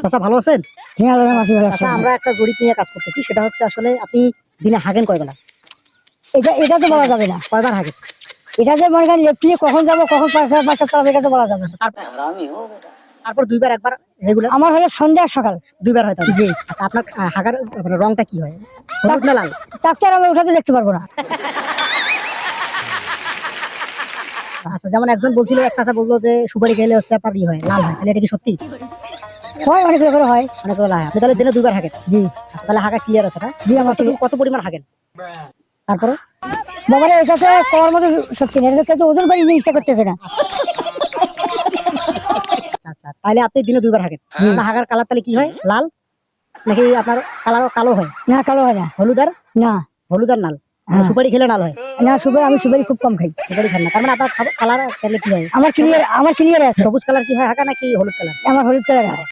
চাচা ভালো আছেন? হ্যাঁ আল্লাহর মাসি ভালো আছে। আচ্ছা, আমরা একটা জরিপ নিয়ে কাজ করতেছি, সেটা হচ্ছে আসলে আপনি দিনে হাগেন কয় বেলা? এটা তো বলা যাবে না। কয়বার হাগেন? এটা যে মনে করেন লেফটিয়ে কখন যাবো কখন পাঁচটা চালাবো এটা তো বলা যাবে না। তারপর দুইবার একবার রেগুলার আমার হলো সন্ধ্যা আর সকাল দুইবার হয় তাহলে? জি। আচ্ছা, আপনার হাগার মানে রংটা কি হয়, হলুদ না লাল? ডাক্তার আমি ওঠাতে দেখতে পারবো না। আচ্ছা, যেমন একজন বলছিল, এক চাচা বললো যে সুপারি খেলে হচ্ছে আপনার ই হয়, লাল হয়, তাহলে এটা কি সত্যি? হয় অনেক রকমের হয়। অনেক লাল হয়। আপনি তাহলে দিনে দুইবার হাগেন? জি আচ্ছা, তাহলে হাগা ক্লিয়ার আছে না? জি আমার কত পরিমাণ হাগেন? তারপরে বাবারে এটা তো করার মতো সত্যি না, এটা কিন্তু ওজন বাড়ি জিনিসটা করতেছে না। আচ্ছা আচ্ছা, তাহলে আপনি দিনে দুইবার হাগেন। আপনার হাগার কালার তাহলে কি হয়, লাল নাকি আপনার কালার কালো হয়? না কালো হয় না। হলুদ আর না হলুদ আর লাল? হ্যাঁ। সুপারি খেলে লাল হয়? না আমি সুপারি খুব কম খাই। সুপারি খান না, তার মানে আপনার কালার তাহলে কি হয়? আমার ক্লিয়ার আছে। সবুজ কালার কি হয় হাগা নাকি হলুদ কালার? আমার হলুদ কালার হয়।